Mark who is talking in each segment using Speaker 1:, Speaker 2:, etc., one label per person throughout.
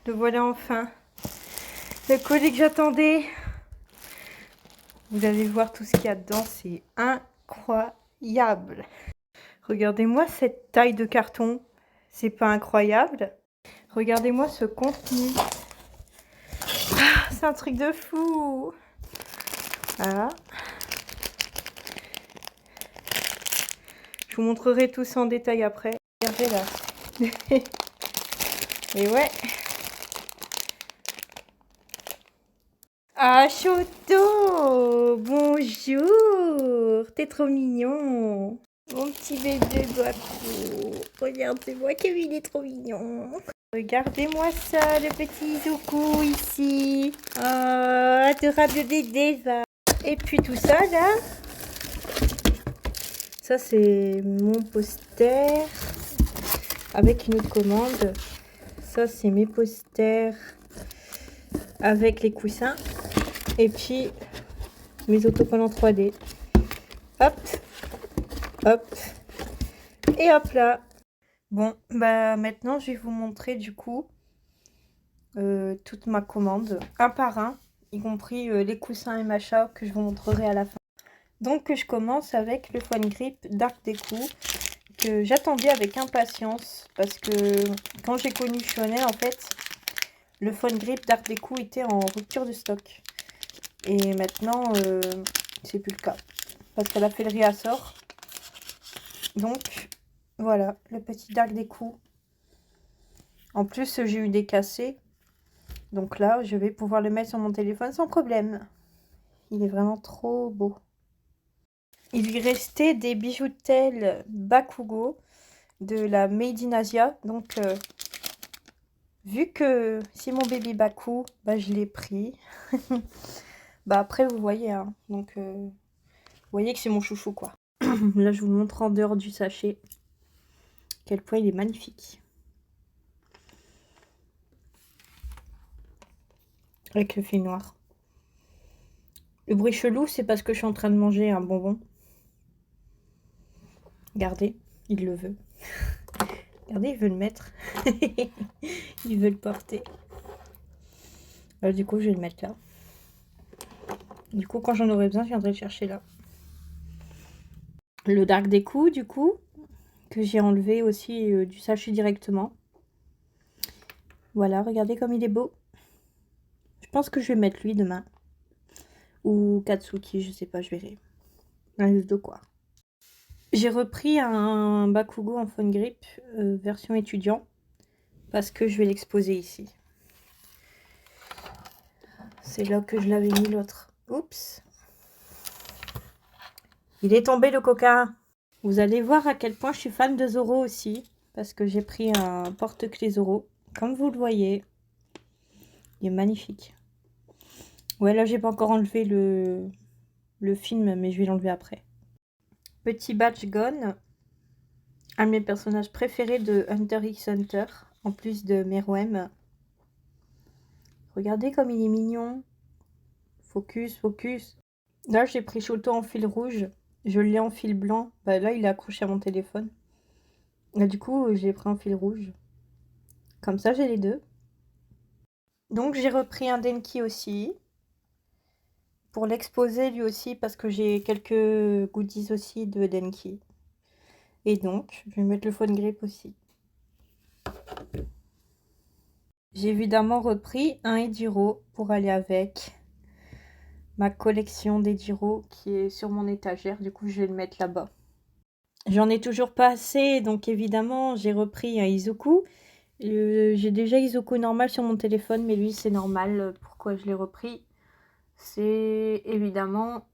Speaker 1: Le voilà enfin. Le colis que j'attendais. Vous allez voir tout ce qu'il y a dedans, c'est incroyable. Regardez-moi cette taille de carton. C'est pas incroyable? Regardez-moi ce contenu. Ah, c'est un truc de fou. Voilà. Je vous montrerai tout ça en détail après. Regardez là. Et ouais. Ah, Choto! Bonjour! T'es trop mignon! Mon petit bébé Bakou! Regardez-moi comme il est trop mignon! Regardez-moi ça, le petit Izuku ici! Oh, adorable bébé va! Et puis tout ça là, ça c'est mon poster avec une autre commande. Ça c'est mes posters avec les coussins. Et puis mes autocollants 3D. Hop, hop, et hop là. Bon, bah maintenant je vais vous montrer du coup toute ma commande, un par un, y compris les coussins et machin que je vous montrerai à la fin. Donc je commence avec le Phone Grip Dark Deco que j'attendais avec impatience parce que quand j'ai connu Chanel en fait, le Phone Grip Dark Deco était en rupture de stock. Et maintenant, c'est plus le cas. Parce qu'elle a fait le réassort. Donc, voilà, le petit Dark Deco. En plus, j'ai eu des cassés. Donc là, je vais pouvoir le mettre sur mon téléphone sans problème. Il est vraiment trop beau. Il lui restait des bijoutelles Bakugo de la Made in Asia. Donc, vu que c'est mon bébé Baku, bah, je l'ai pris. Bah après, vous voyez, hein. Donc, vous voyez que c'est mon chouchou, quoi. Là, je vous le montre en dehors du sachet. Quel point il est magnifique. Avec le fil noir. Le bruit chelou, c'est parce que je suis en train de manger un bonbon. Regardez, il le veut. Regardez, il veut le mettre. Il veut le porter. Alors, du coup, je vais le mettre là. Du coup, quand j'en aurai besoin, je viendrai le chercher là. Le Dark Deco, du coup, que j'ai enlevé aussi du sachet directement. Voilà, regardez comme il est beau. Je pense que je vais mettre lui demain. Ou Katsuki, je sais pas, je verrai. Un de quoi. J'ai repris un Bakugo en Phone Grip, version étudiant, parce que je vais l'exposer ici. C'est là que je l'avais mis l'autre. Oups. Il est tombé le coca. Vous allez voir à quel point je suis fan de Zoro aussi, parce que j'ai pris un porte-clés Zoro. Comme vous le voyez, il est magnifique. Ouais, là j'ai pas encore enlevé le film, mais je vais l'enlever après. Petit Badge Gone, un de mes personnages préférés de Hunter x Hunter, en plus de Meruem. Regardez comme il est mignon. Focus, focus. Là, j'ai pris Shoto en fil rouge. Je l'ai en fil blanc. Bah, là, il est accroché à mon téléphone. Là, du coup, j'ai pris en fil rouge. Comme ça, j'ai les deux. Donc, j'ai repris un Denki aussi. Pour l'exposer lui aussi, parce que j'ai quelques goodies aussi de Denki. Et donc, je vais mettre le Phone Grip aussi. J'ai évidemment repris un Ediro pour aller avec ma collection d'Ediro qui est sur mon étagère. Du coup, je vais le mettre là-bas. J'en ai toujours pas assez, donc évidemment, j'ai repris un Izuku. J'ai déjà Izuku normal sur mon téléphone, mais lui, c'est normal. Pourquoi je l'ai repris? C'est évidemment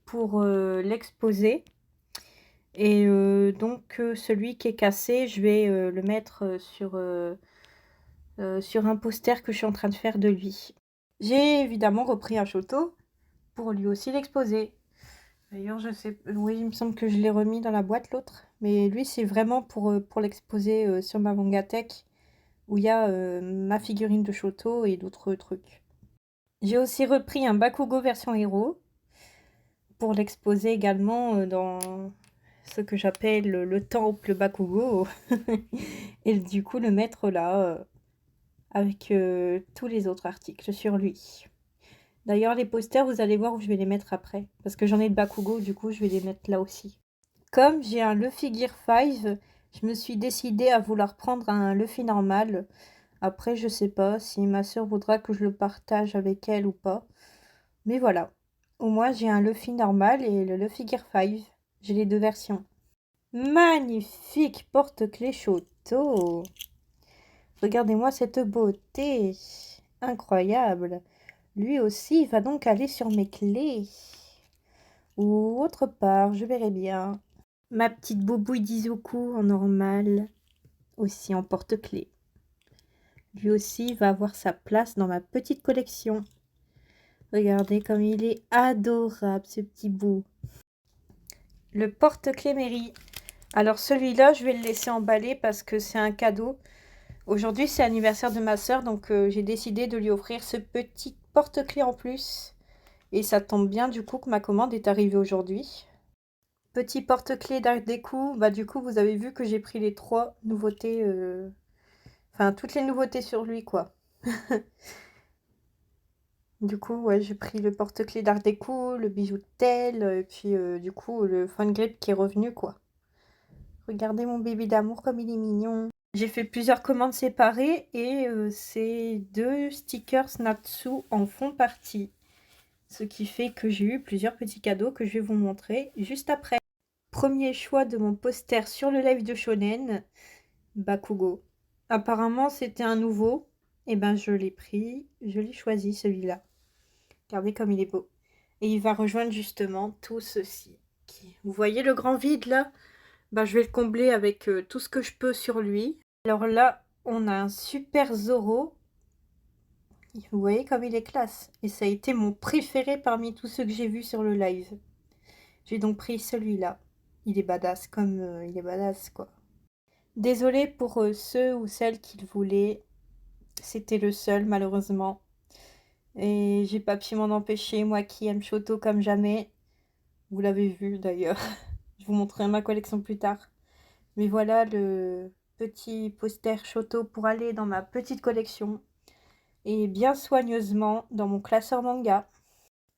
Speaker 1: pour l'exposer. Et donc, celui qui est cassé, je vais le mettre sur un poster que je suis en train de faire de lui. J'ai évidemment repris un Shoto pour lui aussi l'exposer. D'ailleurs, je sais, oui, il me semble que je l'ai remis dans la boîte l'autre. Mais lui, c'est vraiment pour l'exposer sur ma Mangatech où il y a ma figurine de Shoto et d'autres trucs. J'ai aussi repris un Bakugo version héros pour l'exposer également dans ce que j'appelle le temple Bakugo. Et du coup, le mettre là avec tous les autres articles sur lui. D'ailleurs, les posters, vous allez voir où je vais les mettre après. Parce que j'en ai de Bakugo, du coup, je vais les mettre là aussi. Comme j'ai un Luffy Gear 5, je me suis décidée à vouloir prendre un Luffy normal. Après, je sais pas si ma soeur voudra que je le partage avec elle ou pas. Mais voilà. Au moins, j'ai un Luffy normal et le Luffy Gear 5. J'ai les deux versions. Magnifique porte-clés Shoto. Regardez-moi cette beauté. Incroyable. Lui aussi va donc aller sur mes clés. Ou autre part, je verrai bien. Ma petite boubouille d'Izuku en normal. Aussi en porte-clés. Lui aussi va avoir sa place dans ma petite collection. Regardez comme il est adorable, ce petit bout. Le porte-clés Mary. Alors celui-là, je vais le laisser emballer parce que c'est un cadeau. Aujourd'hui, c'est l'anniversaire de ma soeur, donc j'ai décidé de lui offrir ce petit porte-clés en plus. Et ça tombe bien du coup que ma commande est arrivée aujourd'hui. Petit porte-clés d'Art Déco, bah du coup vous avez vu que j'ai pris les 3 nouveautés, enfin toutes les nouveautés sur lui quoi. Du coup ouais j'ai pris le porte-clés d'Art Déco, le bijou de Tel, et puis du coup le Fun Grip qui est revenu quoi. Regardez mon bébé d'amour comme il est mignon. J'ai fait plusieurs commandes séparées et ces 2 stickers Natsu en font partie. Ce qui fait que j'ai eu plusieurs petits cadeaux que je vais vous montrer juste après. Premier choix de mon poster sur le live de Shonen, Bakugo. Apparemment c'était un nouveau, et ben je l'ai pris, je l'ai choisi celui-là. Regardez comme il est beau. Et il va rejoindre justement tout ceci. Vous voyez le grand vide là? Ben, je vais le combler avec tout ce que je peux sur lui. Alors là, on a un super Zoro. Vous voyez comme il est classe. Et ça a été mon préféré parmi tous ceux que j'ai vus sur le live. J'ai donc pris celui-là. Il est badass comme il est badass quoi. Désolée pour ceux ou celles qui le voulaient. C'était le seul malheureusement. Et j'ai pas pu m'en empêcher, moi qui aime Shoto comme jamais. Vous l'avez vu d'ailleurs. Je vous montrerai ma collection plus tard. Mais voilà le petit poster Shoto pour aller dans ma petite collection. Et bien soigneusement dans mon classeur manga.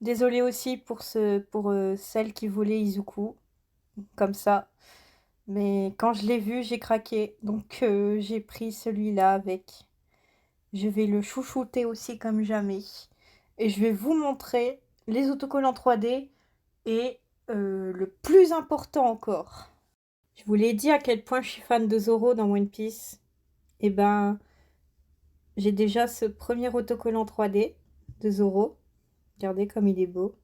Speaker 1: Désolée aussi pour celle qui voulait Izuku. Comme ça. Mais quand je l'ai vu, j'ai craqué. Donc j'ai pris celui-là avec. Je vais le chouchouter aussi comme jamais. Et je vais vous montrer les autocollants 3D et le plus important encore. Je vous l'ai dit à quel point je suis fan de Zoro dans One Piece. Et ben, j'ai déjà ce premier autocollant 3D de Zoro. Regardez comme il est beau.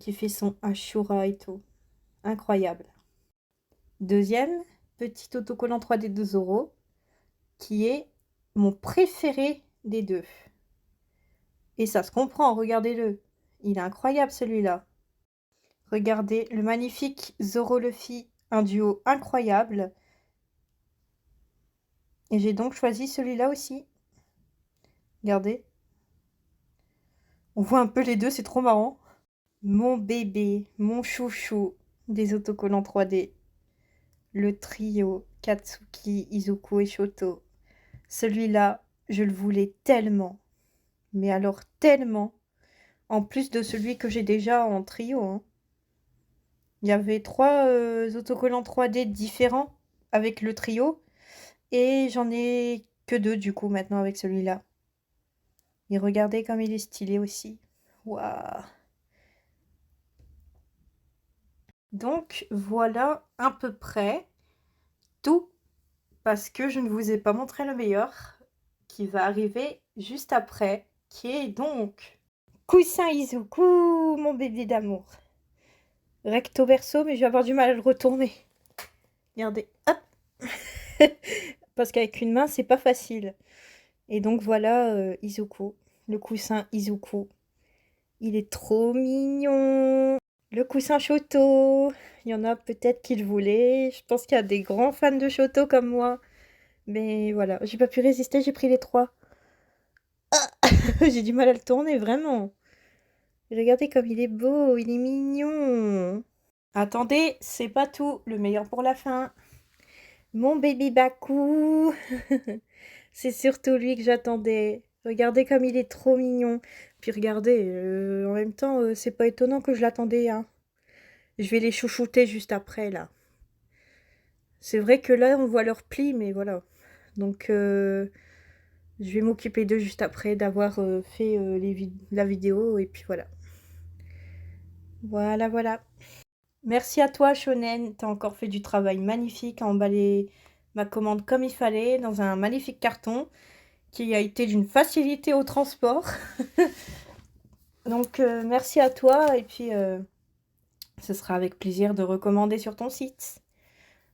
Speaker 1: Qui fait son Ashura et tout. Incroyable. Deuxième, petit autocollant 3D de Zoro. Qui est mon préféré des deux. Et ça se comprend, regardez-le. Il est incroyable celui-là. Regardez le magnifique Zoro Luffy, un duo incroyable. Et j'ai donc choisi celui-là aussi. Regardez. On voit un peu les deux, c'est trop marrant. Mon bébé, mon chouchou des autocollants 3D. Le trio Katsuki, Izuku et Shoto. Celui-là, je le voulais tellement. Mais alors tellement. En plus de celui que j'ai déjà en trio. Hein. Il y avait 3 autocollants 3D différents avec le trio. Et j'en ai que 2 du coup maintenant avec celui-là. Et regardez comme il est stylé aussi. Waouh! Donc voilà à peu près tout. Parce que je ne vous ai pas montré le meilleur qui va arriver juste après. Qui est donc Coussin Izuku, mon bébé d'amour. Recto verso, mais je vais avoir du mal à le retourner. Regardez, hop. Parce qu'avec une main, c'est pas facile. Et donc voilà Izuku, le coussin Izuku. Il est trop mignon. Le coussin Shoto. Il y en a peut-être qui le voulaient. Je pense qu'il y a des grands fans de Shoto comme moi. Mais voilà, j'ai pas pu résister, j'ai pris les 3. Ah j'ai du mal à le tourner, vraiment. Regardez comme il est beau, il est mignon. Attendez, c'est pas tout. Le meilleur pour la fin. Mon baby Baku. C'est surtout lui que j'attendais. Regardez comme il est trop mignon. Puis regardez, en même temps, c'est pas étonnant que je l'attendais, hein. Je vais les chouchouter juste après, là. C'est vrai que là, on voit leur pli, mais voilà. Donc, je vais m'occuper d'eux juste après, d'avoir fait la vidéo, et puis voilà. Voilà, voilà. Merci à toi, Shonen. T'as encore fait du travail magnifique à emballer ma commande comme il fallait, dans un magnifique carton, qui a été d'une facilité au transport. Donc, merci à toi, et puis ce sera avec plaisir de recommander sur ton site.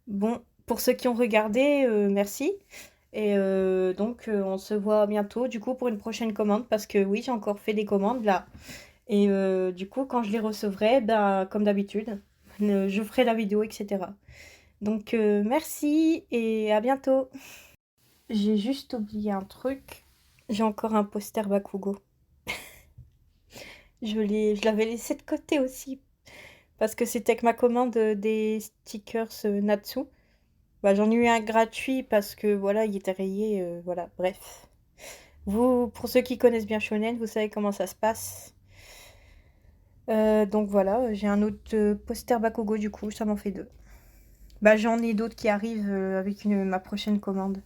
Speaker 1: Bon, pour ceux qui ont regardé, merci. Et donc, on se voit bientôt, du coup, pour une prochaine commande, parce que oui, j'ai encore fait des commandes là. Et du coup, quand je les recevrai, bah, comme d'habitude, je ferai la vidéo, etc. Donc, merci et à bientôt. J'ai juste oublié un truc. J'ai encore un poster Bakugo. Je l'avais laissé de côté aussi. Parce que c'était avec ma commande des stickers Natsu. Bah, j'en ai eu un gratuit parce que voilà, il était rayé. Voilà, bref. Vous, pour ceux qui connaissent bien Shonen, vous savez comment ça se passe. Donc voilà, j'ai un autre poster Bakugo du coup, ça m'en fait deux. Bah, j'en ai d'autres qui arrivent avec ma prochaine commande.